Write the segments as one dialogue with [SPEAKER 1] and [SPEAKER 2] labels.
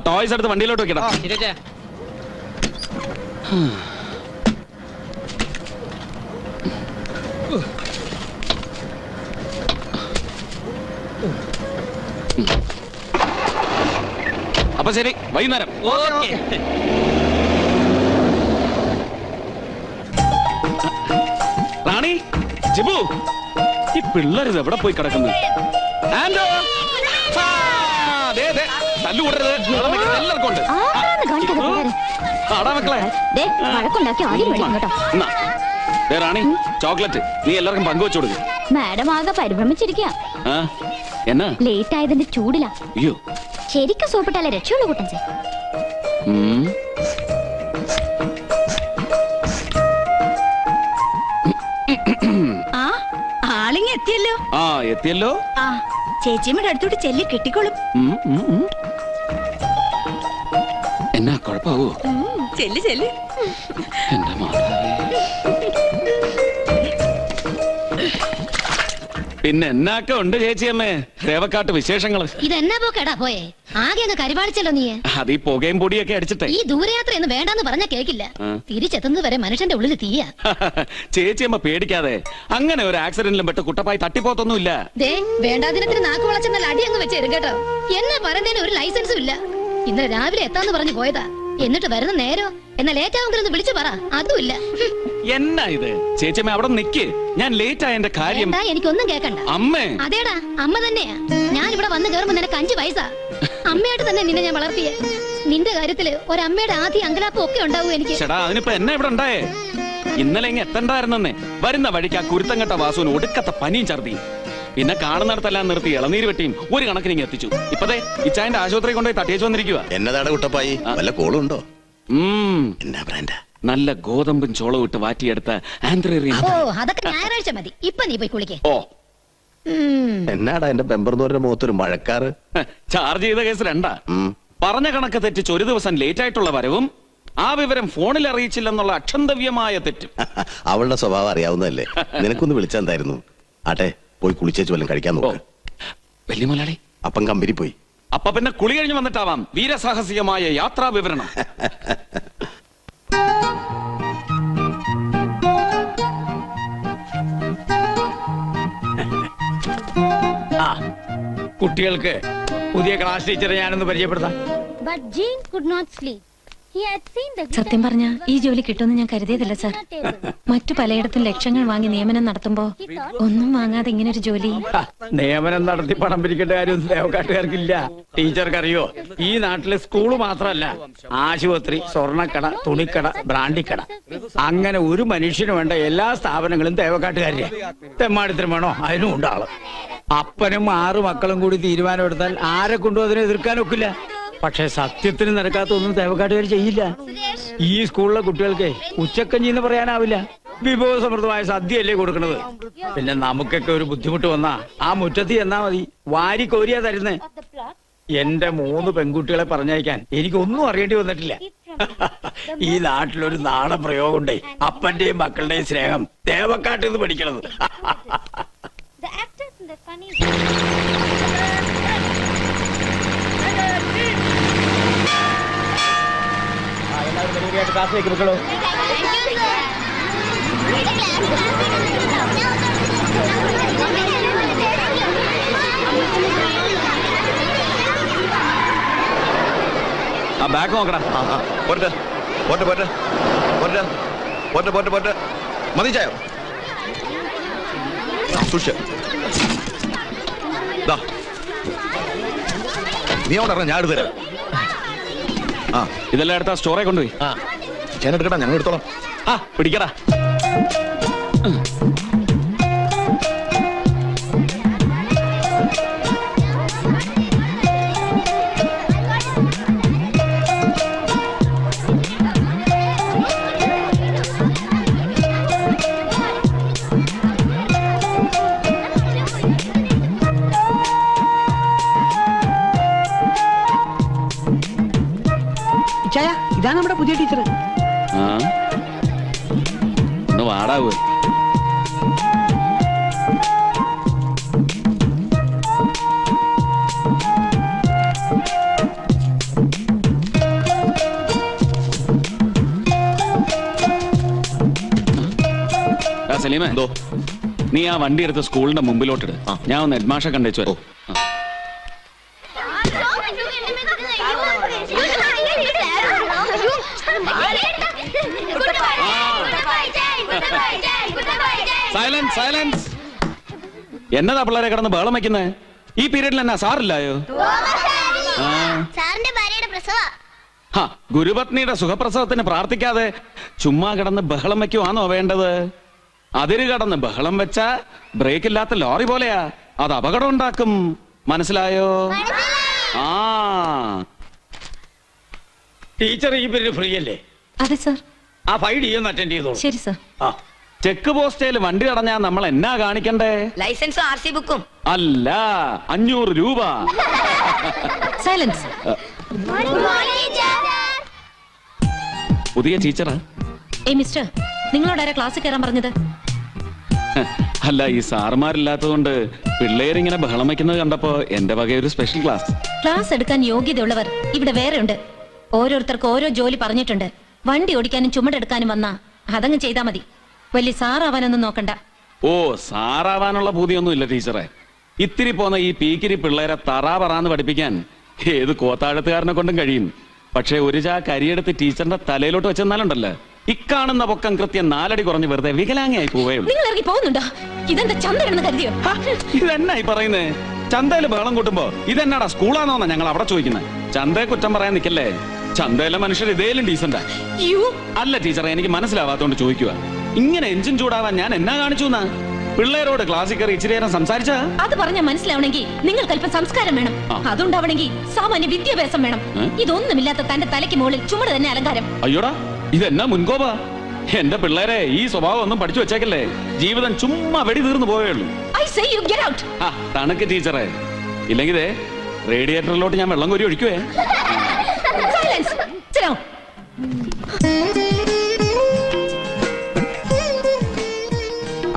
[SPEAKER 1] Toys എടുത്ത് വണ്ടിയിലോട്ട് വെക്കണം. അപ്പൊ ശരി, വൈകുന്നേരം. റാണി, ജിബു, ഈ പിള്ളേര് എവിടെ പോയി കിടക്കുന്നു? തല്ലുകൂടരുത്, എല്ലാവർക്കും ഉണ്ട്. റാണി, ചോക്ലേറ്റ് നീ എല്ലാവർക്കും പങ്കുവെച്ചു കൊടുക്കും.
[SPEAKER 2] മാഡം ആകെ പരിഭ്രമിച്ചിരിക്കുക.
[SPEAKER 1] എന്നാ
[SPEAKER 2] ലേറ്റ് ആയതിന്റെ ചൂടിലാ.
[SPEAKER 1] അയ്യോ,
[SPEAKER 2] ശരിക്കും സോപ്പിട്ടാലേ രക്ഷയുള്ളൂ കൂട്ടൻ.
[SPEAKER 3] ആളിങ്ങ എത്തിയല്ലോ.
[SPEAKER 1] എത്തിയല്ലോ.
[SPEAKER 3] ചേച്ചിയമ്മയുടെ അടുത്തോട്ട് ചെല്ലി കെട്ടിക്കോളും.
[SPEAKER 1] എന്നാ കുഴപ്പാവോ?
[SPEAKER 3] ചെല്ലി ചെല്ലി.
[SPEAKER 1] എന്റെ മാതാവേ. പിന്നെ എന്നാക്കെ ഉണ്ട് ചേച്ചിയമ്മേ തേവക്കാട്ട് വിശേഷങ്ങള്?
[SPEAKER 2] ഇതെന്നാ പോക്കെടാ പോയെ, ആകെ അങ്ങ് കരിവാളിച്ചല്ലോ നീ.
[SPEAKER 1] അത് ഈ പുകയും പൊടിയൊക്കെ അടിച്ചിട്ടേ.
[SPEAKER 2] ഈ ദൂരയാത്ര എന്ന് വേണ്ടാന്ന് പറഞ്ഞ കേക്കില്ല. തിരിച്ചെത്തുന്നത് വരെ മനുഷ്യന്റെ ഉള്ളിൽ തീയ.
[SPEAKER 1] ചേച്ചിയമ്മ പേടിക്കാതെ, അങ്ങനെ ഒരു ആക്സിഡന്റിലും പെട്ട് കുട്ടപ്പായി തട്ടിപ്പോത്തൊന്നുമില്ല.
[SPEAKER 2] വേണ്ടാദിനത്തിന് നാക്ക് വളച്ചെന്നാൽ അടി അങ്ങ് വെച്ചേരും കേട്ടോ. എന്നെ പറയുന്നതിന് ഒരു ലൈസൻസും ഇല്ല. ഇന്നലെ രാവിലെ എത്താന്ന് പറഞ്ഞു പോയതാ, എന്നിട്ട് വരുന്ന നേരോ എന്നാ ലേറ്റ് ആവുമെന്ന് വിളിച്ചു പറ, അതുമില്ല.
[SPEAKER 1] എന്നാ ഇത് ചേച്ചിയമ്മ അവിടെ നിക്ക്, ഞാൻ ലേറ്റ് ആയതിന്റെ കാര്യം.
[SPEAKER 2] എനിക്കൊന്നും കേക്കണ്ട.
[SPEAKER 1] അമ്മേ.
[SPEAKER 2] അതേടാ, അമ്മ തന്നെയാ. ഞാൻ ഇവിടെ വന്ന് കയറുമ്പോ നിനക്ക് 5 വയസ്സാ. അമ്മയായിട്ട് തന്നെ നിന്നെ ഞാൻ വളർത്തിയേ. നിന്റെ കാര്യത്തില് ഒരമ്മയുടെ ആദ്യ അങ്കലാപ്പും ഒക്കെ ഉണ്ടാവും എനിക്ക്.
[SPEAKER 1] ചേട്ടാ, അതിനിപ്പോ എന്നെ ഇവിടെ ഉണ്ടായേ. ഇന്നലെ ഇങ്ങ് എത്തണ്ടായിരുന്നെ. വരുന്ന വഴിക്ക് ആ കുരുത്തം കെട്ട വാസുവിന് ഒടുക്കത്തെ പനിയും ഛർദി. പിന്നെ കാണുന്നിടത്തെല്ലാം നിർത്തി ഇളനീര് വെട്ടിയും ഒരു കണക്കിന് എത്തിച്ചു. ഇപ്പതേ ഇച്ചായന്റെ ആശുപത്രി കൊണ്ടുപോയി തട്ടിയേച്ചു വന്നിരിക്കുക.
[SPEAKER 4] എന്നതാണ് കുട്ടപ്പായി, വല്ല കോളുണ്ടോ?
[SPEAKER 1] എന്നാ ബ്രാൻഡാ? നല്ല ഗോതമ്പും ചോളവും ഇട്ട് വാറ്റിയെടുത്ത ആന്ത്രേറിയൻ.
[SPEAKER 2] അതൊക്കെ ഞായറാഴ്ച മതി. ഇപ്പൊ നീ പോയി കുളിക്കേ.
[SPEAKER 4] എന്നാടാ എന്റെ പെമ്പർന്നോരുടെ മുഖത്തൊരു മഴക്കാറ്?
[SPEAKER 1] ചാർജ് ചെയ്ത കേസ് 2. പറഞ്ഞ കണക്ക് തെറ്റിച്ച് ഒരു ദിവസം ലേറ്റ് ആയിട്ടുള്ള വരവും ആ വിവരം ഫോണിൽ അറിയിച്ചില്ലെന്നുള്ള അക്ഷന്തവ്യമായ തെറ്റും.
[SPEAKER 4] അവളുടെ സ്വഭാവം അറിയാവുന്നതല്ലേ, നിനക്കൊന്ന് വിളിച്ചെന്തായിരുന്നു? ആട്ടെ, പോയി കുളിച്ചേച്ച് വല്ലതും കഴിക്കാൻ നോക്ക്.
[SPEAKER 1] വലിയ മുതലാളി
[SPEAKER 4] അപ്പം കമ്പനി പോയി.
[SPEAKER 1] അപ്പൊ പിന്നെ കുളി കഴിഞ്ഞ് വന്നിട്ടാവാം വീരസാഹസികമായ യാത്രാ വിവരണം.
[SPEAKER 5] കുട്ടികൾക്ക് പുതിയ ക്ലാസ് ടീച്ചറെ ഞാനൊന്ന് പരിചയപ്പെടുത്താം.
[SPEAKER 6] സത്യം പറഞ്ഞ ഈ ജോലി കിട്ടുമെന്ന് ഞാൻ കരുതിയതല്ല സാർ. മറ്റു പലയിടത്തും ലക്ഷങ്ങൾ വാങ്ങി നിയമനം നടത്തുമ്പോ ഒന്നും വാങ്ങാതെ ഇങ്ങനെ ഒരു ജോലി.
[SPEAKER 5] നിയമനം നടത്തി പണം പിരിക്കേണ്ട കാര്യം ദേവക്കാട്ടുകാർക്കില്ല. ടീച്ചർക്കറിയോ, ഈ നാട്ടിലെ സ്കൂള് മാത്രമല്ല, ആശുപത്രി, സ്വർണ്ണക്കട, തുണിക്കട, ബ്രാൻഡിക്കട, അങ്ങനെ ഒരു മനുഷ്യന് വേണ്ട എല്ലാ സ്ഥാപനങ്ങളും ദേവക്കാട്ടുകാരില്ല. തെമ്മാടിത്തരം വേണോ, അതിനും ഉണ്ടാളും. അപ്പനും 6 മക്കളും കൂടി തീരുമാനമെടുത്താൽ ആരെ കൊണ്ടും അതിനെ എതിർക്കാനൊക്കില്ല. പക്ഷെ സത്യത്തിന് നടക്കാത്തൊന്നും തേവക്കാട്ടുകാർ ചെയ്യില്ല. ഈ സ്കൂളിലെ കുട്ടികൾക്ക് ഉച്ചക്കഞ്ഞി എന്ന് പറയാനാവില്ല, വിഭവസമൃദ്ധമായ സദ്യയല്ലേ കൊടുക്കണത്. പിന്നെ നമുക്കൊക്കെ ഒരു ബുദ്ധിമുട്ട് വന്നാ ആ മുറ്റത്ത് എന്നാ മതി, വാരി കോരിയാ തരുന്നേ. എന്റെ 3 പെൺകുട്ടികളെ പറഞ്ഞയക്കാൻ എനിക്കൊന്നും അറിയേണ്ടി വന്നിട്ടില്ല. ഈ നാട്ടിലൊരു നാടൻ പ്രയോഗമുണ്ടേ, അപ്പന്റെയും മക്കളുടെയും സ്നേഹം തേവക്കാട്ടിൽ നിന്ന് പഠിക്കണത്. ക്ലാസ്സിലേക്ക് വെക്കണോ?
[SPEAKER 1] ആ ബാഗ് നോക്കടാ.
[SPEAKER 4] പോട്ടെ പോട്ടെ പോട്ടെ പോട്ടെ പോട്ടെ പോട്ടെ പോട്ടെ മതി ചായോ സൂക്ഷിച്ച്. നീ അവിടെ ഇറങ്ങാം, ഞാൻ എടുത്തുതരാം.
[SPEAKER 1] ഇതെല്ലാം എടുത്താ സ്റ്റോറെ കൊണ്ടുപോയി.
[SPEAKER 4] ഞാൻ എടുക്കട്ടാ, ഞങ്ങൾ എടുത്തോളാം.
[SPEAKER 1] പിടിക്കടാ.
[SPEAKER 7] ഇതാണ് നമ്മുടെ പുതിയ ടീച്ചർ.
[SPEAKER 1] ഒന്ന് വാടാവൂ. സലീമേ,
[SPEAKER 4] എന്തോ
[SPEAKER 1] നീ ആ വണ്ടി എടുത്ത് സ്കൂളിന്റെ മുമ്പിലോട്ടിട്. ഞാൻ ഒന്ന് ഹെഡ്മാഷെ കണ്ടേച്ചു വരാം. Silence silence. എന്നതാ പിള്ളേരെ കിടന്ന് ബഹളം വയ്ക്കുന്നേ? ഈ പീരീഡിൽ എന്നാ സാറില്ലായോ?
[SPEAKER 8] സാറിന്റെ ഭാര്യയുടെ പ്രസവ.
[SPEAKER 1] ഗുരുപത്നിയുടെ സുഖപ്രസവത്തിന് പ്രാർത്ഥിക്കാതെ ചുമ്മാ കിടന്ന് ബഹളം വെക്കുവാണോ വേണ്ടത്? അതിര് കടന്ന് ബഹളം വെച്ച ബ്രേക്ക് ഇല്ലാത്ത ലോറി പോലെയാ, അത് അപകടം ഉണ്ടാക്കും. മനസ്സിലായോ? ആ
[SPEAKER 5] ടീച്ചർ ഈ പീരീഡ് ഫ്രീ അല്ലേ?
[SPEAKER 6] അതെ സർ.
[SPEAKER 5] ആ 5 DE ഒന്ന് അറ്റൻഡ് ചെയ്തോളൂ.
[SPEAKER 6] ശരി സർ.
[SPEAKER 5] ആ
[SPEAKER 1] ചെക്ക് പോസ്റ്റേൽ വണ്ടി തടഞ്ഞാ നമ്മൾ എന്നാ കാണിക്കണ്ടേ?
[SPEAKER 3] ലൈസൻസും RC ബുക്കും.
[SPEAKER 1] അല്ല, 500 രൂപ.
[SPEAKER 6] സൈലൻസ്.
[SPEAKER 1] പുതിയ ടീച്ചറാ?
[SPEAKER 6] മിസ്റ്റർ, നിങ്ങളോടാരാ ക്ലാസ്സിൽ കയറാൻ പറഞ്ഞത്?
[SPEAKER 1] അല്ല, ഈ സാറുമാരില്ലാത്തതുകൊണ്ട് പിള്ളേരിങ്ങനെ ബഹളം വയ്ക്കുന്നത് കണ്ടപ്പോ എന്റെ വക ഒരു സ്പെഷ്യൽ ക്ലാസ്.
[SPEAKER 6] ക്ലാസ് എടുക്കാൻ യോഗ്യതയുള്ളവർ ഇവിടെ വേറെ ഉണ്ട്. ഓരോരുത്തർക്ക് ഓരോ ജോലി പറഞ്ഞിട്ടുണ്ട്. വണ്ടി ഓടിക്കാനും ചുമടെടുക്കാനും വന്നാ അതങ്ങ് ചെയ്താ മതി. വലിയ സാറാവാനൊന്നും നോക്കണ്ട.
[SPEAKER 1] ഓ, സാറാവാനുള്ള പൂതിയൊന്നും ഇല്ല ടീച്ചറെ. ഇത്തിരി പോന്ന ഈ പീക്കിരി പിള്ളേരെ തറാപറാന്ന് പഠിപ്പിക്കാൻ ഏത് കോത്താഴത്തുകാരനെ കൊണ്ടും കഴിയും. പക്ഷെ ഒരു ചാക്ക് അരിയെടുത്ത് ടീച്ചറിന്റെ തലയിലോട്ട് വെച്ചെന്നാലുണ്ടല്ലോ, ഇക്കാണുന്ന പൊക്കം കൃത്യം 4 അടി കുറഞ്ഞ് വെറുതെ വികലാംഗയായി പോവുകയുള്ളൂ.
[SPEAKER 6] നിങ്ങൾ ഇറങ്ങി പോകുന്നുണ്ടോ? ഇതെന്താ ചന്തയാണെന്ന് കരുതിയോ?
[SPEAKER 1] ഇതെന്നായി പറയുന്നേ? ചന്തയില് ബഹളം കൂട്ടുമ്പോ ഇതെന്നാടാ സ്കൂളാണോന്നാ ഞങ്ങൾ അവിടെ ചോദിക്കുന്നത്. ചന്തയെ കുറ്റം പറയാൻ നിൽക്കല്ലേ. ചന്തയിലെ മനുഷ്യർ ഇതേലും ഡീസന്റാ. അല്ല ടീച്ചറെ, എനിക്ക് മനസ്സിലാവാത്തോണ്ട് ചോദിക്കുക. ഇങ്ങനെ എഞ്ചിൻ ചൂടാവാൻ ഞാൻ എന്നാ കാണിച്ചു എന്നാ? പിള്ളേരോട് ക്ലാസ്സിൽ കയറി ഇച്ചിരി നേരം സംസാരിച്ച
[SPEAKER 6] അത് പറഞ്ഞ മനസ്സിലാവണമെങ്കിൽ നിങ്ങൾക്ക് അല്പം സംസ്കാരം വേണം. അതുണ്ടാവണമെങ്കിൽ സാമാന്യ വിദ്യാഭ്യാസം വേണം. ഇതൊന്നുമില്ലാത്ത തന്റെ തലയ്ക്ക് മുകളിൽ ചുമട് തന്നെ അലങ്കാരം.
[SPEAKER 1] അയ്യോടാ, ഇതെന്നാ മുൻകോപാ? എന്റെ പിള്ളേരെ ഈ സ്വഭാവം ഒന്നും പഠിച്ചു വെച്ചേക്കല്ലേ. ജീവിതം ചുമ്മാ വെടി തീർന്നു പോവുകയുള്ളൂ. തണുക്ക് ടീച്ചറെ, ഇല്ലെങ്കിൽ റേഡിയേറ്ററിലോട്ട് ഞാൻ വെള്ളം കോരി ഒഴിക്കുവേ.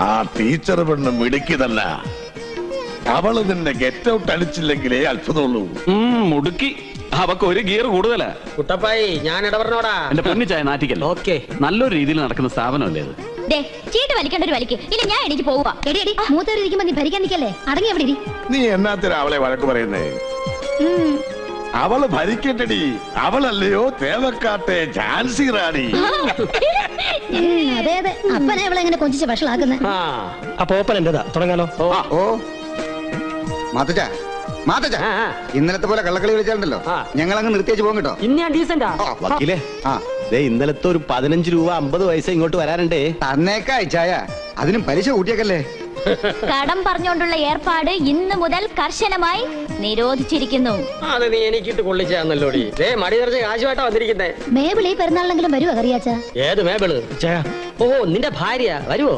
[SPEAKER 9] ആ ടീച്ചർ പെണ്ണ് മിടുക്കിതല്ല. അവള് നിന്നെ ഗെറ്റ് ഔട്ട് അടിച്ചില്ലെങ്കിലേ അത്ഭുതമുള്ളൂ.
[SPEAKER 1] മുടുക്കി. അവക്ക് ഒരു ഗിയർ കൂടുതലാ.
[SPEAKER 7] കുട്ടപ്പായി, ഞാൻ ഇടപെടണോടാ.
[SPEAKER 1] എന്റെ പൊന്നിച്ചായ നാട്ടിക്കല്ല.
[SPEAKER 7] ഓക്കെ,
[SPEAKER 1] നല്ലൊരു രീതിയിൽ നടക്കുന്ന സ്ഥാപനമല്ലേ ഇത്.
[SPEAKER 2] ചീട്ട് വലിക്കേണ്ട ഒരു വലിക്ക്. ഇല്ല, ഞാൻ എനിക്ക് പോവാ. എടി മൂത്തേരിക്കുമ്പോ നീ ഭരിക്കാൻ നിൽക്കല്ലേ. അടങ്ങി എവിടെ?
[SPEAKER 9] നീ എന്നാത്തിനാ അവളെ വഴക്ക് പറയുന്നേ? അവള് ഭരിക്കട്ടടി. അവളല്ലയോ തേവക്കാട്ടെ ഝാൻസി റാണി.
[SPEAKER 2] അതെ അതെ, അപ്പനെ അവളെ എങ്ങനെ കൊഞ്ചിച്ച് വഷളാക്കുന്നത്.
[SPEAKER 7] അപ്പൊ ഓപ്പൻ എന്റേതാ, തുടങ്ങാലോ?
[SPEAKER 10] ഓ മാത്തച്ച, മാത്തച്ച, ഇന്നലത്തെ പോലെ കള്ളക്കളി കളിച്ചാലുണ്ടല്ലോ ഞങ്ങൾ അങ്ങ് നിർത്തിയേച്ച് പോകും കേട്ടോ.
[SPEAKER 7] ഇന്ന് ഞാൻ ഡീസന്റാ.
[SPEAKER 4] വക്കീലേ, ഇന്നലത്തെ ഒരു 15 രൂപ 50 പൈസ ഇങ്ങോട്ട് വരാനുണ്ടേ.
[SPEAKER 10] തന്നേക്കാ ചായ, അതിനും പലിശ കൂട്ടിയേക്കല്ലേ.
[SPEAKER 8] കടം പറഞ്ഞുകൊണ്ടുള്ള ഏർപ്പാട് ഇന്ന് മുതൽ കർശനമായി നിരോധിച്ചിരിക്കുന്നു.
[SPEAKER 7] അത് നീ എനിക്കിട്ട് കൊള്ളിച്ചാന്നല്ലോടി. മടി നിറച്ച് കാശുമായിട്ടാ വന്നിരിക്കുന്നേ.
[SPEAKER 2] മേബിൾ ഈ പെരുന്നാളിനെങ്കിലും വരുവോ കറിയാച്ചാ?
[SPEAKER 7] ഏത് മേബിള്? ഓ, നിന്റെ ഭാര്യ വരുവോ?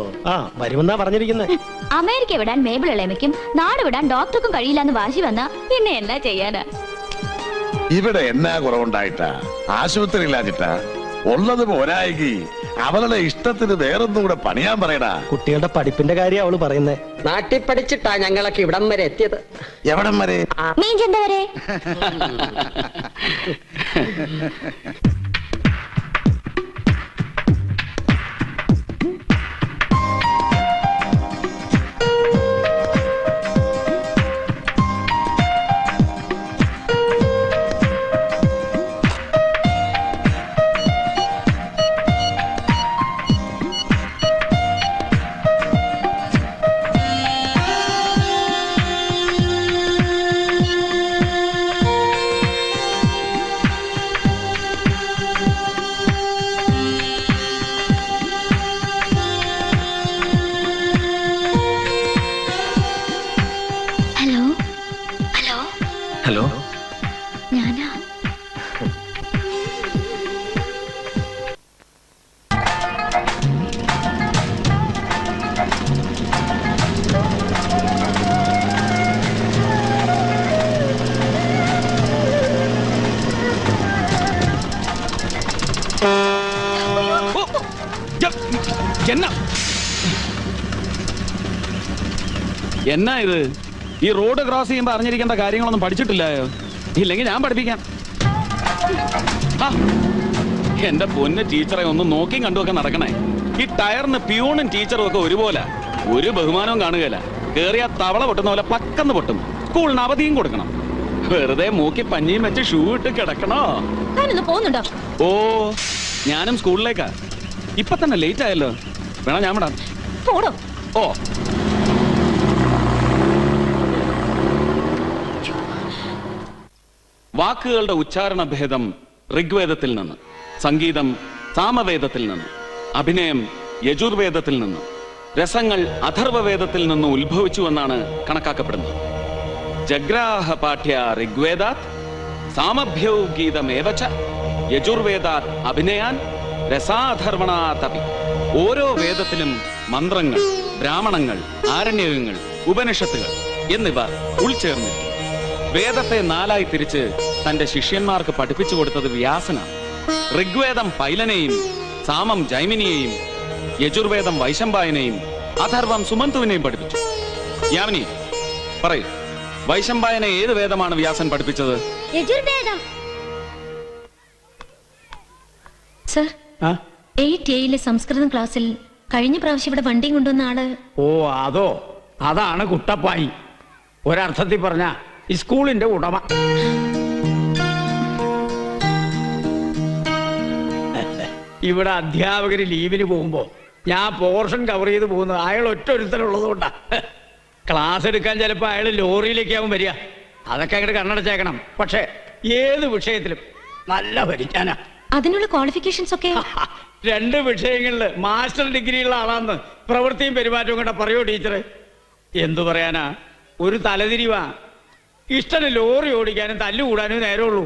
[SPEAKER 7] വരുമെന്നാ പറഞ്ഞിരിക്കുന്നത്.
[SPEAKER 8] അമേരിക്ക വിടാൻ മേബിൾ ഇളമയ്ക്കും നാട് വിടാൻ ഡോക്ടർക്കും കഴിയില്ലെന്ന് വാശി വന്ന പിന്നെ എന്നാ ചെയ്യാനാ?
[SPEAKER 9] ഇവിടെ എന്നാ കുറവുണ്ടായിട്ടാ? ആശുപത്രി ഇല്ലാഞ്ഞിട്ടാ? ഉള്ളത് പോരായി അവളുടെ ഇഷ്ടത്തിന് വേറൊന്നും കൂടെ പണിയാൻ പറയടാ.
[SPEAKER 7] കുട്ടികളുടെ പഠിപ്പിന്റെ കാര്യം അവള് പറയുന്നേ. നാട്ടിൽ പഠിച്ചിട്ടാ ഞങ്ങളൊക്കെ ഇവിടം വരെ എത്തിയത്.
[SPEAKER 9] എവിടം വരെ?
[SPEAKER 8] മീൻചന്ത വരെ.
[SPEAKER 1] ഹലോ,
[SPEAKER 2] ഞാനാ.
[SPEAKER 1] എന്നാ ഇത്? ഈ റോഡ് ക്രോസ് ചെയ്യുമ്പോ അറിഞ്ഞിരിക്കേണ്ട കാര്യങ്ങളൊന്നും പഠിച്ചിട്ടില്ലായോ? ഇല്ലെങ്കിൽ ഞാൻ പഠിപ്പിക്കാം. എന്റെ പൊന്ന് ടീച്ചറെ ഒന്ന് നോക്കിയും കണ്ടുമൊക്കെ നടക്കണേ. ഈ ടയറിന് പ്യൂണും ടീച്ചറും ഒക്കെ ഒരുപോലെ ഒരു ബഹുമാനവും കാണുകയില്ല. കേറിയ തവള പൊട്ടുന്ന പോലെ പക്കന്ന് പൊട്ടും. സ്കൂളിന് അവധിയും കൊടുക്കണം. വെറുതെ മൂക്കി പഞ്ഞിയും വെച്ച് ഷൂ ഇട്ട് കിടക്കണോ?
[SPEAKER 6] താനൊന്ന് പോകുന്നുണ്ടോ?
[SPEAKER 1] ഓ, ഞാനും സ്കൂളിലേക്കാ. ഇപ്പൊ തന്നെ ലേറ്റ് ആയല്ലോ. വേണം ഞാൻ വിടാം.
[SPEAKER 6] പോടോ.
[SPEAKER 1] ഓ, വാക്കുകളുടെ ഉച്ചാരണ ഭേദം ഋഗ്വേദത്തിൽ നിന്ന്, സംഗീതം സാമവേദത്തിൽ നിന്ന്, അഭിനയം യജുർവേദത്തിൽ നിന്ന്, രസങ്ങൾ അഥർവവേദത്തിൽ നിന്ന് ഉത്ഭവിച്ചുവെന്നാണ് കണക്കാക്കപ്പെടുന്നത്. ജഗ്രാഹ പാഠ്യ ഋഗ്വേദാത് സാമഭ്യൗ ഗീതമേവച യജുർവേദാത് അഭിനയാൻ രസാധർവണാതപി. ഓരോ വേദത്തിലും മന്ത്രങ്ങൾ, ബ്രാഹ്മണങ്ങൾ, ആരണ്യകങ്ങൾ, ഉപനിഷത്തുകൾ എന്നിവ ഉൾച്ചേർന്നിരിക്കും. വേദത്തെ നാലായി തിരിച്ച് തന്റെ ശിഷ്യന്മാർക്ക് പഠിപ്പിച്ചു കൊടുത്തത് വ്യാസനാണ്. ഋഗ്വേദം പൈലനെയും, സാമം ജൈമിനിയെയും, യജുർവേദം വൈശമ്പായനെയും, അഥർവം സുമന്തുവിനെയും പഠിപ്പിച്ചു. യാമിനി പറയൂ, വൈശമ്പായനെ ഏത് വേദമാണ് വ്യാസൻ പഠിപ്പിച്ചത്?
[SPEAKER 2] യജുർവേദം.
[SPEAKER 6] സർ, 8A സംസ്കൃതം ക്ലാസ്സിൽ കഴിഞ്ഞ പ്രാവശ്യം ഇവിടെ വണ്ടി കൊണ്ടുവന്ന ആള്.
[SPEAKER 5] ഓ, അതോ? അതാണ് കുട്ടപ്പായി. ഒരർത്ഥത്തിൽ പറഞ്ഞ ഈ സ്കൂളിന്റെ ഉടമ. ഇവിടെ അധ്യാപകര് ലീവിന് പോകുമ്പോ ഞാൻ പോർഷൻ കവർ ചെയ്ത് പോകുന്നത് അയാൾ ഒറ്റ ഒരുത്തരുള്ളതുകൊണ്ടാ. ക്ലാസ് എടുക്കാൻ ചിലപ്പോ അയാൾ ലോറിയിലേക്കാവും വരിക. അതൊക്കെ അങ്ങോട്ട് കണ്ണടച്ചേക്കണം. പക്ഷെ ഏത് വിഷയത്തിലും നല്ല പരിജ്ഞാനാ.
[SPEAKER 6] അതിനുള്ള ക്വാളിഫിക്കേഷൻസ് ഒക്കെ
[SPEAKER 5] 2 വിഷയങ്ങളില് മാസ്റ്റർ ഡിഗ്രി ഉള്ള ആളാന്ന് പ്രവൃത്തിയും പെരുമാറ്റവും കൂടെ പറയോ ടീച്ചറെ? എന്തു പറയാനാ, ഒരു തലതിരിവാ. ഇഷ്ടന് ലോറി ഓടിക്കാനും തല്ലുകൂടാനും നേരമുള്ളൂ.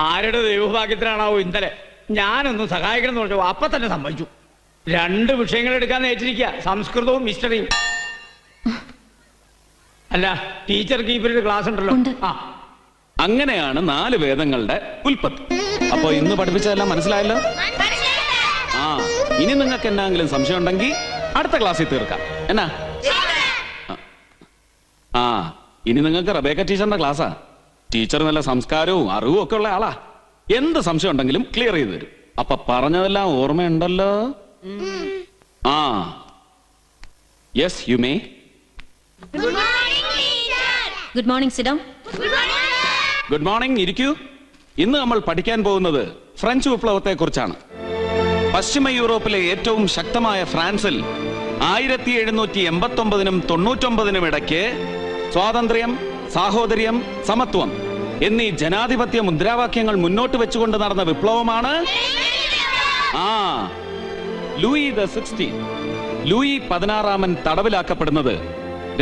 [SPEAKER 5] ആരുടെ ദൈവഭാഗ്യത്തിനാണാവോ ഇന്നലെ ഞാനൊന്നും സഹായിക്കണം എന്ന് പറഞ്ഞു. അപ്പൊ തന്നെ സമ്മതിച്ചു. 2 വിഷയങ്ങൾ എടുക്കാൻ നേറ്റിരിക്കുക, സംസ്കൃതവും ഹിസ്റ്ററിയും. അല്ല, ടീച്ചർക്ക് ഇവരുടെ ക്ലാസ് ഉണ്ടല്ലോ. ആ,
[SPEAKER 1] അങ്ങനെയാണ് 4 വേദങ്ങളുടെ ഉൽപ്പത്തി. അപ്പൊ ഇന്ന് പഠിപ്പിച്ചതെല്ലാം മനസ്സിലായല്ലോ? ആ, ഇനി നിങ്ങൾക്ക് എന്തെങ്കിലും സംശയം ഉണ്ടെങ്കിൽ അടുത്ത ക്ലാസ്സിൽ തീർക്കാം. എന്നാ? ആ, ഇനി നിങ്ങൾക്ക് റബേക്ക ടീച്ചറിന്റെ ക്ലാസ്സാ. ടീച്ചർ നല്ല സംസ്കാരവും അറിവും ഒക്കെ ഉള്ള ആളാ. എന്ത് സംശയം ഉണ്ടെങ്കിലും ക്ലിയർ ചെയ്ത് തരും. അപ്പൊ പറഞ്ഞതെല്ലാം ഓർമ്മയുണ്ടല്ലോ? ആ, yes, you may.
[SPEAKER 6] Good morning. Sit down.
[SPEAKER 1] Good morning. ഇരിക്കൂ. ഇന്ന് നമ്മൾ പഠിക്കാൻ പോകുന്നത് ഫ്രഞ്ച് വിപ്ലവത്തെ കുറിച്ചാണ്. പശ്ചിമ യൂറോപ്പിലെ ഏറ്റവും ശക്തമായ ഫ്രാൻസിൽ 1789-നും 99-നും ഇടയ്ക്ക് സ്വാതന്ത്ര്യം, സാഹോദര്യം, സമത്വം എന്നീ ജനാധിപത്യ മുദ്രാവാക്യങ്ങൾ മുന്നോട്ട് വെച്ചുകൊണ്ട് നടന്ന വിപ്ലവമാണ് ലൂയി ദ 16. ലൂയി 16 തടവിലാക്കപ്പെടുന്നത്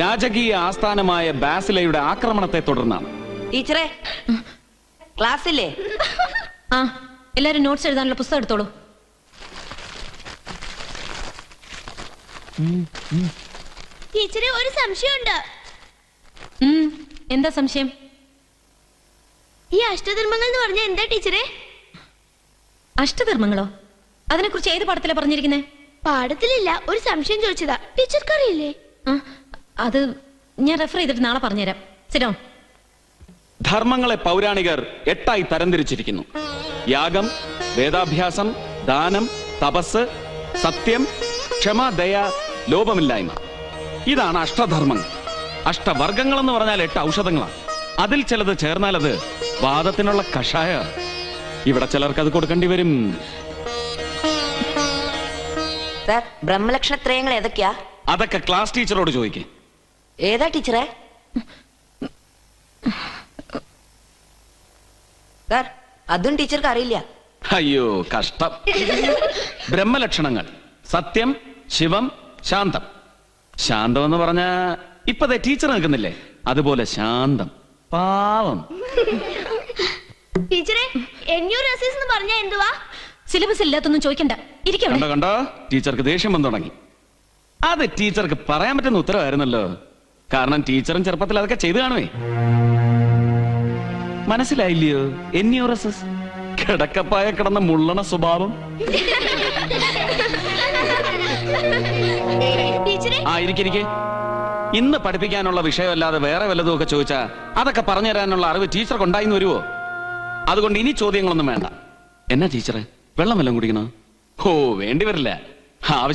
[SPEAKER 1] രാജകീയ ആസ്ഥാനമായ ബാസിലയുടെ ആക്രമണത്തെ തുടർന്നാണ്.
[SPEAKER 3] ടീച്ചറെ, ക്ലാസ്സില്ലേ?
[SPEAKER 6] ആ, എല്ലാരും നോട്ട്സ് എഴുതാനുള്ള പുസ്തകം എടുത്തോളൂ.
[SPEAKER 2] ടീച്ചറെ, ഒരു സംശയമുണ്ട്.
[SPEAKER 6] എന്താ സംശയം?
[SPEAKER 2] ഈ അഷ്ടധർമ്മങ്ങൾ എന്ന് പറഞ്ഞാൽ എന്താ ടീച്ചറെ?
[SPEAKER 6] അഷ്ടധർമ്മങ്ങളോ? അതിനെക്കുറിച്ച് ഏത് പാഠത്തിലാ പറഞ്ഞിരിക്കുന്നേ?
[SPEAKER 2] പാഠത്തിലില്ല, ഒരു സംശയം ചോദിച്ചതാ. ടീച്ചർക്ക് അറിയില്ലേ?
[SPEAKER 6] അത് ഞാൻ റെഫർ ചെയ്തിട്ട് നാളെ പറഞ്ഞുതരാം. Sit down.
[SPEAKER 1] ധർമ്മങ്ങളെ പൗരാണികർ 8ആയി തരംതിരിച്ചിരിക്കുന്നു. യാഗം, വേദാഭ്യാസം, ദാനം, തപസ്, സത്യം, ക്ഷമ, ദയ, ലോപമില്ലായ്മ. ഇതാണ് അഷ്ടധർമ്മങ്ങൾ. അഷ്ടവർഗങ്ങൾ എന്ന് പറഞ്ഞാൽ 8 ഔഷധങ്ങളാണ്. അതിൽ ചിലത് ചേർന്നാൽ അത് വാദത്തിനുള്ള കഷായ. ഇവിടെ ചിലർക്ക് അത് കൊടുക്കേണ്ടി വരും.
[SPEAKER 3] ബ്രഹ്മലക്ഷണത്രയങ്ങൾ ഏതൊക്കെയാ?
[SPEAKER 1] അതൊക്കെ ക്ലാസ് ടീച്ചറോട് ചോദിക്കേ.
[SPEAKER 3] ഏതാ ടീച്ചറെ? സാർ, അതും ടീച്ചർക്ക് അറിയില്ല.
[SPEAKER 1] അയ്യോ, കഷ്ടം. ബ്രഹ്മലക്ഷണങ്ങൾ: സത്യം, ശിവം, ശാന്തം. ശാന്തം എന്ന് പറഞ്ഞ ഇപ്പതേ ടീച്ചർ നിൽക്കുന്നില്ലേ, അതുപോലെ ശാന്തം, പാവം.
[SPEAKER 2] ടീച്ചറെ, എന്യൂറസിസ് എന്ന് പറഞ്ഞാ എന്തുവാ?
[SPEAKER 6] സിലബസ് ഇല്ലാത്തൊന്നും ചോദിക്കണ്ട.
[SPEAKER 1] കണ്ടോ കണ്ടോ, ടീച്ചർക്ക് ദേഷ്യം വന്നു തുടങ്ങി. അത് ടീച്ചർക്ക് പറയാൻ പറ്റുന്ന ഉത്തരവായിരുന്നല്ലോ. കാരണം ടീച്ചറും ചെറുപ്പത്തിൽ അതൊക്കെ ചെയ്തു കാണുവേ. മനസ്സിലായില്ലയോ? എന്യൂറസിസ്, കിടക്കപ്പായ കിടന്ന മുള്ളണ സ്വഭാവം. ആ, ഇരിക്കെ. ഇന്ന് പഠിപ്പിക്കാനുള്ള വിഷയമല്ലാതെ വേറെ വല്ലതും ഒക്കെ ചോദിച്ചാ അതൊക്കെ പറഞ്ഞു തരാനുള്ള അറിവ് ടീച്ചർക്ക് ഉണ്ടായിന്ന് വരുവോ? അതുകൊണ്ട് ഇനി ചോദ്യങ്ങളൊന്നും വേണ്ട. എന്നാ ടീച്ചറെ, വെള്ളം വല്ലതും കുടിക്കണോ? ഓ, വേണ്ടി വരില്ല.